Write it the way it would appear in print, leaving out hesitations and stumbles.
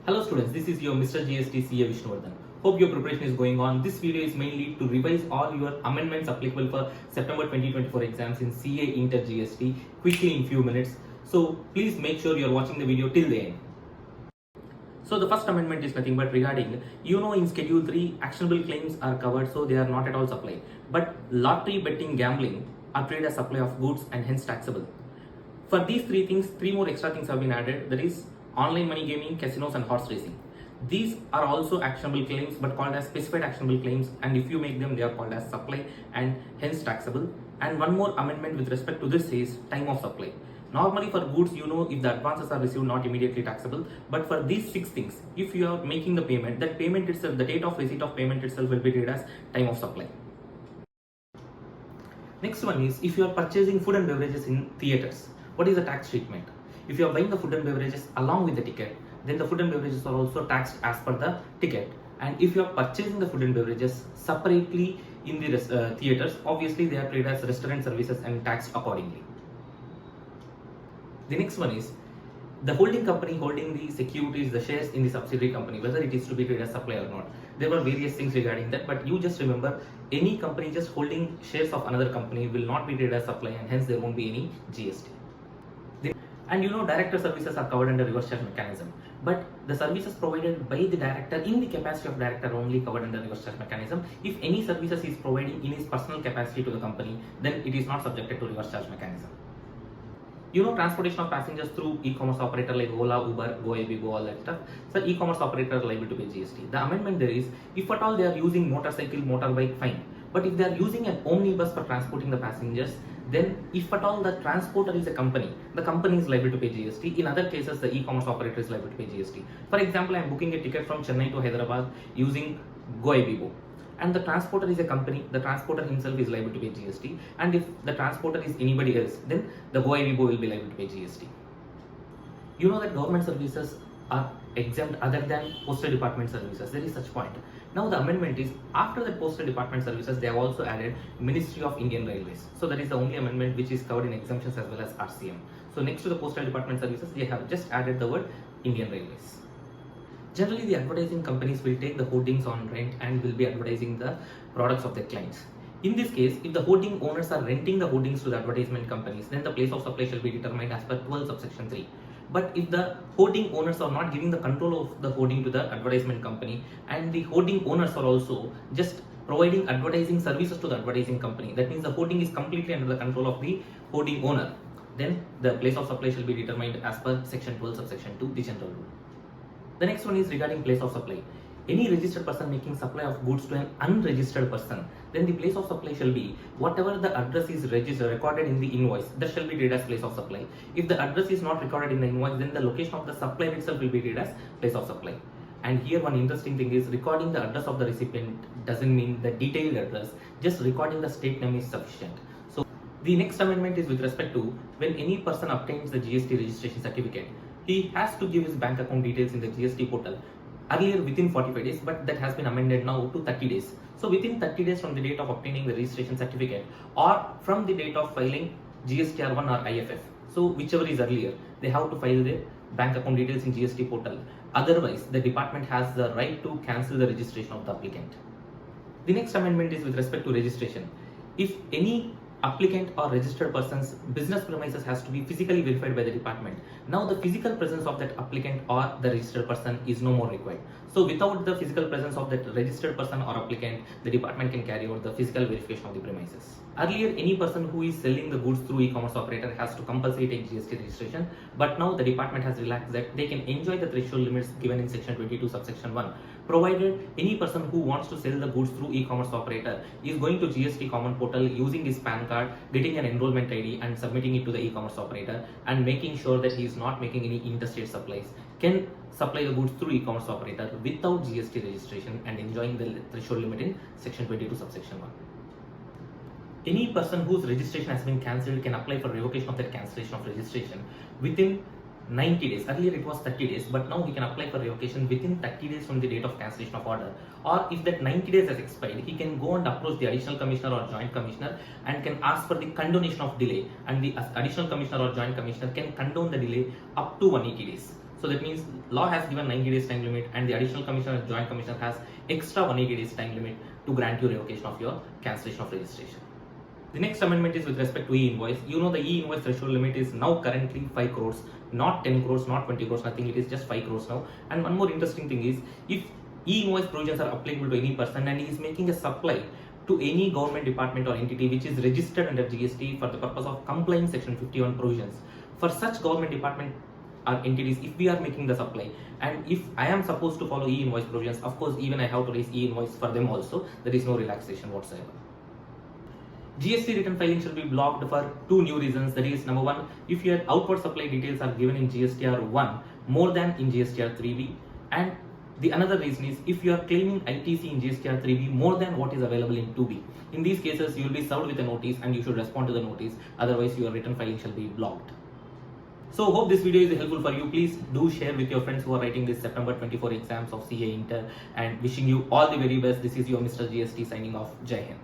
Hello students, this is your Mr. GST CA Vishnuvardhan. Hope your preparation is going on. This video is mainly to revise all your amendments applicable for September 2024 exams in CA Inter GST quickly in few minutes. So please make sure you are watching the video till the end. So the first amendment is nothing but regarding, in schedule 3 actionable claims are covered, so they are not at all supplied. But lottery, betting, gambling are treated as supply of goods and hence taxable. For these three things, three more extra things have been added, that is online money gaming, casinos and horse racing. These are also actionable claims but called as specified actionable claims, and if you make them, they are called as supply and hence taxable. And one more amendment with respect to this is time of supply. Normally for goods, if the advances are received, not immediately taxable, but for these 6 things, if you are making the payment, that payment itself, the date of receipt of payment itself will be treated as time of supply. Next one is, if you are purchasing food and beverages in theaters, what is the tax treatment? If you are buying the food and beverages along with the ticket, then the food and beverages are also taxed as per the ticket. And if you are purchasing the food and beverages separately in the theaters, obviously they are treated as restaurant services and taxed accordingly. The next one is the holding company holding the securities, the shares in the subsidiary company, whether it is to be treated as supply or not. There were various things regarding that, but you just remember, any company just holding shares of another company will not be treated as supply, and hence there won't be any GST. And director services are covered under reverse charge mechanism, but the services provided by the director in the capacity of director only covered under reverse charge mechanism. If any services he is providing in his personal capacity to the company, then it is not subjected to reverse charge mechanism. Transportation of passengers through e-commerce operator like Ola, Uber, GoAbigo, all that stuff. So e-commerce operator are liable to pay GST. The amendment there is, if at all they are using motorcycle, motorbike, fine. But if they are using an omnibus for transporting the passengers, then if at all the transporter is a company, the company is liable to pay GST. In other cases, the e-commerce operator is liable to pay GST. For example, I am booking a ticket from Chennai to Hyderabad using GoAbigo, and the transporter is a company, the transporter himself is liable to pay GST. And if the transporter is anybody else, then the GoAbigo will be liable to pay GST. You know that government services are exempt other than postal department services. There is such point. Now the amendment is, after the postal department services, they have also added Ministry of Indian Railways. So that is the only amendment which is covered in exemptions as well as RCM. So next to the postal department services, they have just added the word Indian Railways. Generally, the advertising companies will take the hoardings on rent and will be advertising the products of their clients. In this case, if the hoarding owners are renting the hoardings to the advertisement companies, then the place of supply shall be determined as per 12 subsection 3. But if the hoarding owners are not giving the control of the hoarding to the advertisement company, and the hoarding owners are also just providing advertising services to the advertising company, that means the hoarding is completely under the control of the hoarding owner, then the place of supply shall be determined as per section 12 subsection 2, the general rule. The next one is regarding place of supply. Any registered person making supply of goods to an unregistered person, then the place of supply shall be whatever the address is recorded in the invoice, that shall be treated as place of supply. If the address is not recorded in the invoice, then the location of the supplier itself will be treated as place of supply. And here one interesting thing is, recording the address of the recipient doesn't mean the detailed address, just recording the state name is sufficient. So the next amendment is with respect to when any person obtains the GST registration certificate, he has to give his bank account details in the GST portal. Earlier within 45 days, but that has been amended now to 30 days. So within 30 days from the date of obtaining the registration certificate, or from the date of filing GSTR1 or IFF. So whichever is earlier, they have to file their bank account details in GST portal. Otherwise, the department has the right to cancel the registration of the applicant. The next amendment is with respect to registration. If any applicant or registered person's business premises has to be physically verified by the department, now the physical presence of that applicant or the registered person is no more required. So without the physical presence of that registered person or applicant, the department can carry out the physical verification of the premises. Earlier, any person who is selling the goods through e-commerce operator has to compulsory take GST registration, but now the department has relaxed that they can enjoy the threshold limits given in section 22 subsection 1, provided any person who wants to sell the goods through e-commerce operator is going to GST common portal using his PAN card, getting an enrollment ID and submitting it to the e-commerce operator, and making sure that he is not making any interstate supplies, can supply the goods through e-commerce operator without GST registration and enjoying the threshold limit in section 22 subsection 1. Any person whose registration has been cancelled can apply for revocation of that cancellation of registration within 90 days. Earlier it was 30 days, but now he can apply for revocation within 30 days from the date of cancellation of order. Or if that 90 days has expired, he can go and approach the additional commissioner or joint commissioner and can ask for the condonation of delay, and the additional commissioner or joint commissioner can condone the delay up to 180 days. So that means law has given 90 days time limit, and the additional commissioner and joint commissioner has extra 180 days time limit to grant you revocation of your cancellation of registration. The next amendment is with respect to e-invoice. You know the e-invoice threshold limit is now currently 5 crores, not 10 crores, not 20 crores, nothing. It is just 5 crores now. And one more interesting thing is, if e-invoice provisions are applicable to any person and he is making a supply to any government department or entity which is registered under GST for the purpose of complying section 51 provisions, for such government department or entities, if we are making the supply and if I am supposed to follow e-invoice provisions, of course even I have to raise e-invoice for them also. There is no relaxation whatsoever. GST return filing shall be blocked for 2 new reasons. That is, number 1, if your outward supply details are given in GSTR 1 more than in GSTR 3B, and the another reason is if you are claiming ITC in GSTR 3B more than what is available in 2B. In these cases, you will be served with a notice and you should respond to the notice. Otherwise, your return filing shall be blocked. So hope this video is helpful for you. Please do share with your friends who are writing this September 24 exams of CA Inter, and wishing you all the very best. This is your Mr. GST signing off. Jai Hind.